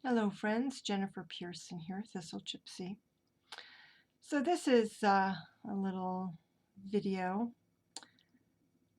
Hello friends, Jennifer Pearson here, Thistle Gypsy. So this is a little video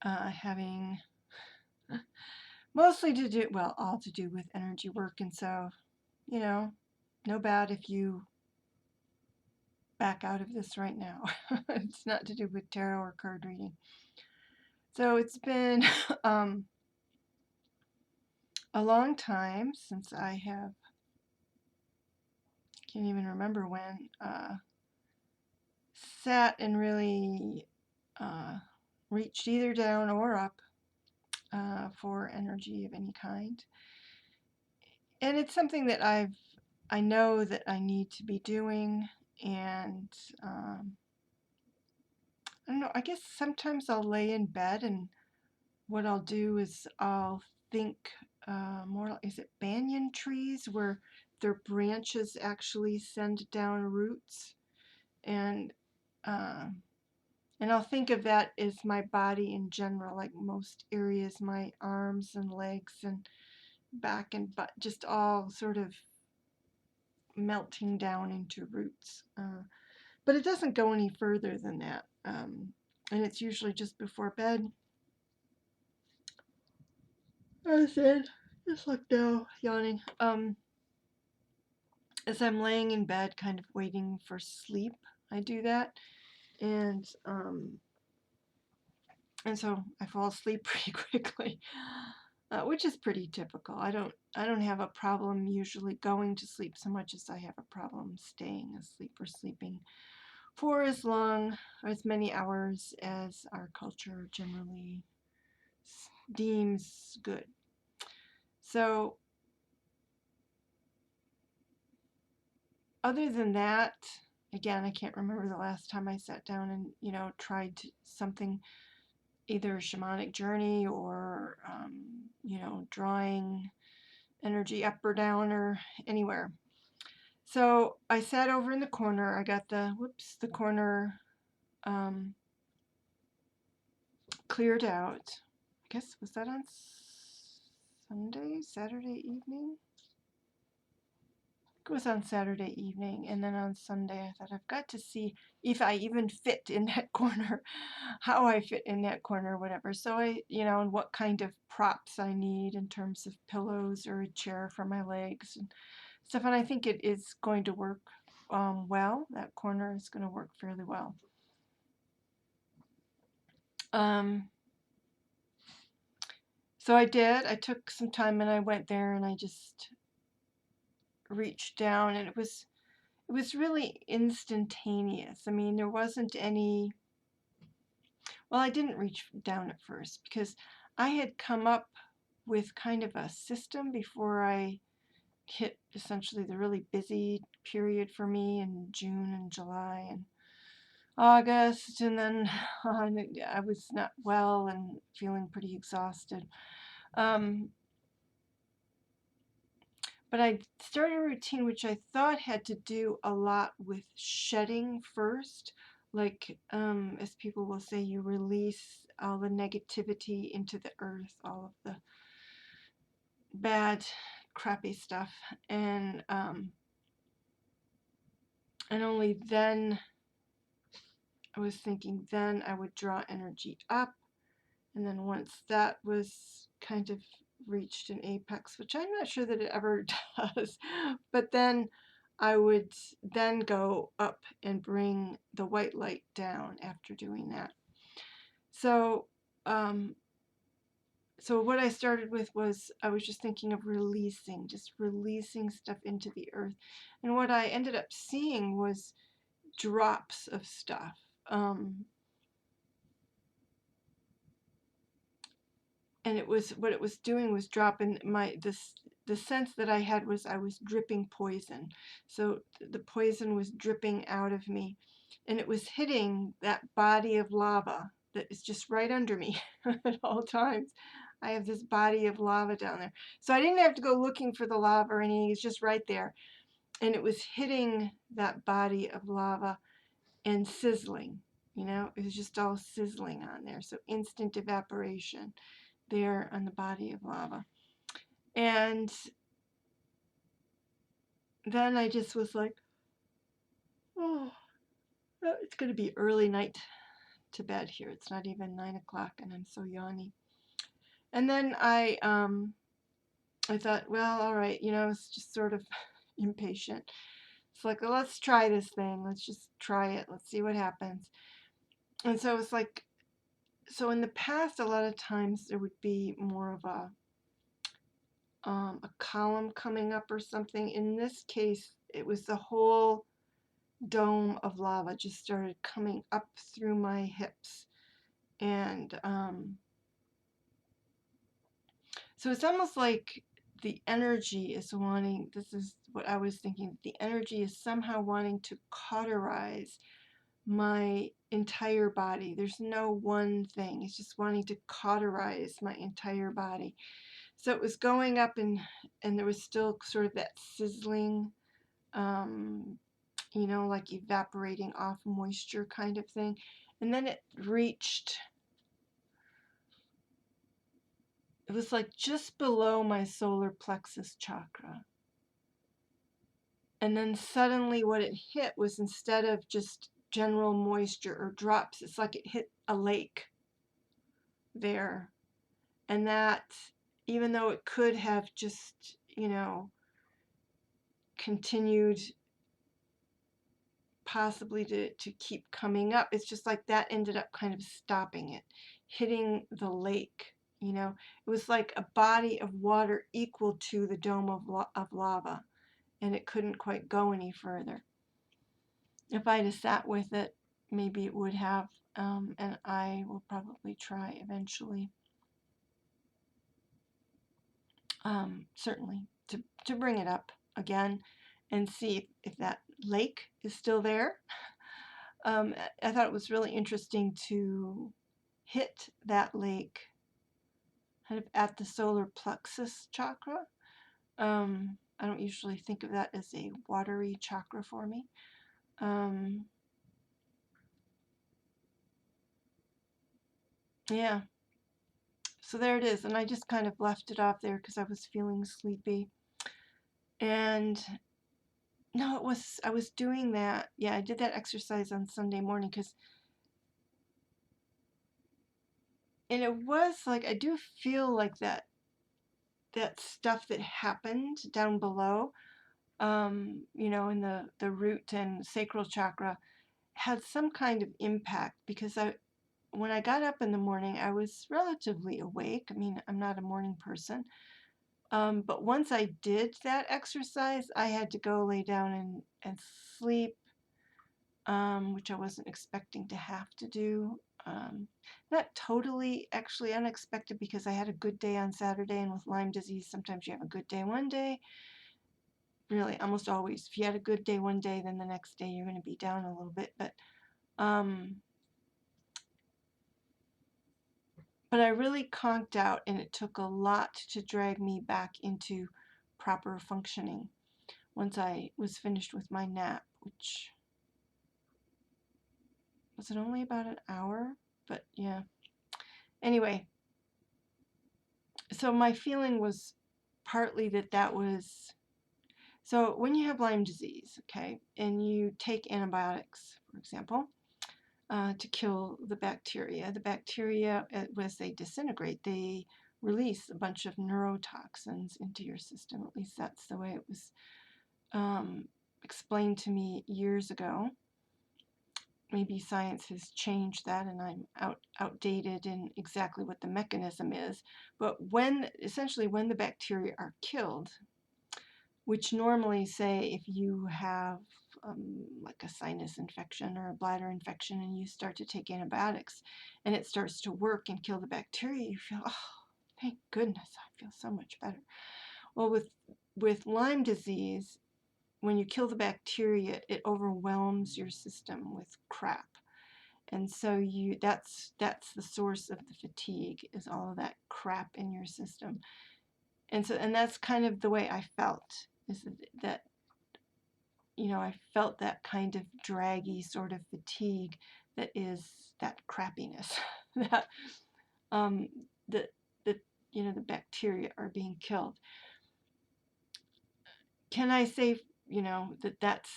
having mostly to do, well, all to do with energy work, and so, you know, no bad if you back out of this right now. It's not to do with tarot or card reading. So it's been a long time since I can't even remember when, sat and really uh, reached either down or up for energy of any kind. And it's something that I know that I need to be doing, and I don't know, I guess sometimes I'll lay in bed and what I'll do is I'll think more, is it banyan trees where their branches actually send down roots, and uh, and I'll think of that as my body in general, like most areas, my arms and legs and back and butt, just all sort of melting down into roots. But it doesn't go any further than that. And it's usually just before bed. I said, just look now, yawning. As I'm laying in bed, kind of waiting for sleep, I do that. And so I fall asleep pretty quickly, which is pretty typical. I don't have a problem usually going to sleep so much as I have a problem staying asleep or sleeping for as long or as many hours as our culture generally deems good. So other than that, again, I can't remember the last time I sat down and tried something, either a shamanic journey or drawing energy up or down or anywhere. So I sat over in the corner. I got the corner cleared out. I guess, was that on Saturday evening? It was on Saturday evening, and then on Sunday I thought I've got to see if I even fit in that corner, how I fit in that corner, whatever. So and what kind of props I need in terms of pillows or a chair for my legs and stuff. And I think it is going to work well. That corner is going to work fairly well. So I did. I took some time and I went there and I just reached down, and it was really instantaneous. I mean, there wasn't any, well, I didn't reach down at first because I had come up with kind of a system before I hit essentially the really busy period for me in June and July and August, and then I was not well and feeling pretty exhausted. But I started a routine which I thought had to do a lot with shedding first. Like, as people will say, you release all the negativity into the earth, all of the bad, crappy stuff. And only then, I was thinking, then I would draw energy up. And then once that was kind of reached an apex, which I'm not sure that it ever does, but then I would then go up and bring the white light down after doing that. So, so what I started with was I was just thinking of just releasing stuff into the earth. And what I ended up seeing was drops of stuff. And it was, what it was doing was dropping the sense that I had was I was dripping poison. So the poison was dripping out of me, and it was hitting that body of lava that is just right under me at all times. I have this body of lava down there. So I didn't have to go looking for the lava or anything. It's just right there. And it was hitting that body of lava and sizzling. It was just all sizzling on there. So instant evaporation there on the body of lava. And then I just was like, oh, it's going to be early night to bed here. It's not even 9 o'clock and I'm so yawny. And then I thought, well, all right, it's just sort of impatient. It's like, well, let's try this thing. Let's just try it. Let's see what happens. And so it's like, so in the past, a lot of times there would be more of a column coming up or something. In this case, it was the whole dome of lava just started coming up through my hips. And so it's almost like the energy is wanting, this is what I was thinking, the energy is somehow wanting to cauterize my entire body. There's no one thing, it's just wanting to cauterize my entire body. So it was going up and there was still sort of that sizzling, like evaporating off moisture kind of thing. And then it reached, it was like just below my solar plexus chakra. And then suddenly what it hit was, instead of just general moisture or drops, it's like it hit a lake there. And that, even though it could have just, continued possibly to keep coming up, it's just like that ended up kind of stopping it, hitting the lake. It was like a body of water equal to the dome of lava, and it couldn't quite go any further. If I'd have sat with it, maybe it would have, and I will probably try eventually, certainly, to bring it up again and see if that lake is still there. I thought it was really interesting to hit that lake kind of at the solar plexus chakra. I don't usually think of that as a watery chakra for me. Yeah, so there it is, and I just kind of left it off there because I was feeling sleepy. And no, I was doing that. Yeah, I did that exercise on Sunday morning and it was like, I do feel like that stuff that happened down below, in the root and sacral chakra, had some kind of impact, because when I got up in the morning, I was relatively awake. I mean, I'm not a morning person. But once I did that exercise, I had to go lay down and sleep, which I wasn't expecting to have to do. Not totally actually unexpected, because I had a good day on Saturday, and with Lyme disease, sometimes you have a good day one day. Really, almost always. If you had a good day one day, then the next day you're going to be down a little bit. But I really conked out, and it took a lot to drag me back into proper functioning once I was finished with my nap, which was it only about an hour? But yeah. Anyway, so my feeling was partly that was, so when you have Lyme disease, okay, and you take antibiotics, for example, to kill the bacteria, as they disintegrate, they release a bunch of neurotoxins into your system. At least that's the way it was explained to me years ago. Maybe science has changed that and I'm outdated in exactly what the mechanism is. But essentially when the bacteria are killed, which normally, say, if you have like a sinus infection or a bladder infection and you start to take antibiotics and it starts to work and kill the bacteria, you feel, oh, thank goodness, I feel so much better. Well, with Lyme disease, when you kill the bacteria, it overwhelms your system with crap. And so that's the source of the fatigue, is all of that crap in your system. And that's kind of the way I felt, is that I felt that kind of draggy sort of fatigue that is that crappiness that the the bacteria are being killed. Can I say you know, that's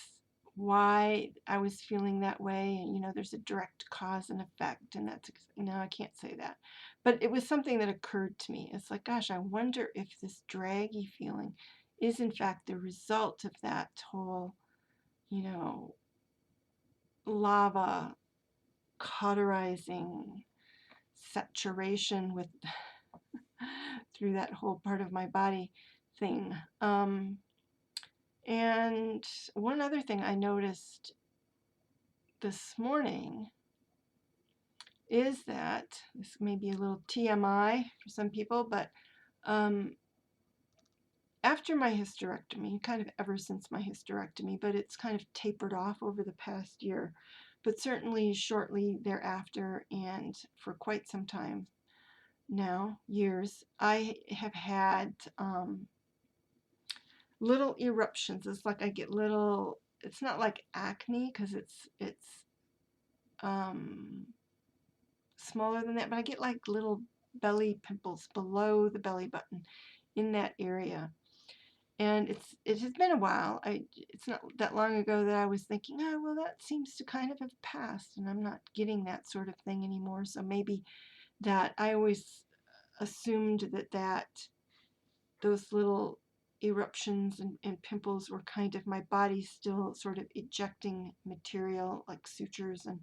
why I was feeling that way. And, you know, there's a direct cause and effect, and you know, I can't say that. But it was something that occurred to me. It's like, gosh, I wonder if this draggy feeling is in fact the result of that whole, you know, lava cauterizing saturation with through that whole part of my body thing. And one other thing I noticed this morning is that this may be a little TMI for some people, but um, after my hysterectomy, kind of ever since my hysterectomy, but it's kind of tapered off over the past year, but certainly shortly thereafter and for quite some time now, years, I have had little eruptions. It's like I get little, it's not like acne because it's um, smaller than that, but I get like little belly pimples below the belly button in that area. And it has been a while. It's not that long ago that I was thinking, oh, well, that seems to kind of have passed, and I'm not getting that sort of thing anymore. So maybe that I always assumed that those little eruptions and pimples were kind of my body still sort of ejecting material like sutures and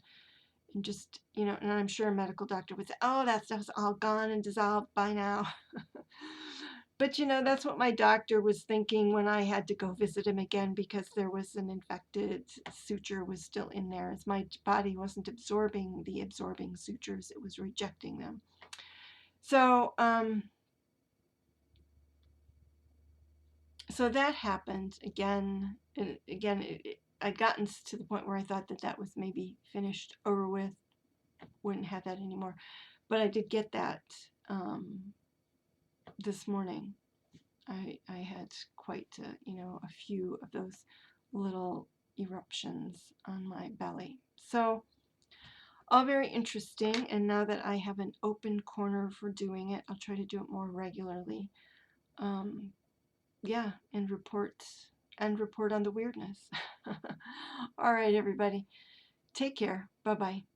just, you know, and I'm sure a medical doctor would say, oh, that stuff's all gone and dissolved by now. But, you know, that's what my doctor was thinking when I had to go visit him again because there was an infected suture was still in there. As my body wasn't absorbing the absorbing sutures, it was rejecting them. So, so that happened again and again. I'd gotten to the point where I thought that was maybe finished, over with, wouldn't have that anymore. But I did get that this morning. I had quite, you know, a few of those little eruptions on my belly. So all very interesting. And now that I have an open corner for doing it, I'll try to do it more regularly. Yeah, and report on the weirdness. All right, everybody. Take care. Bye-bye.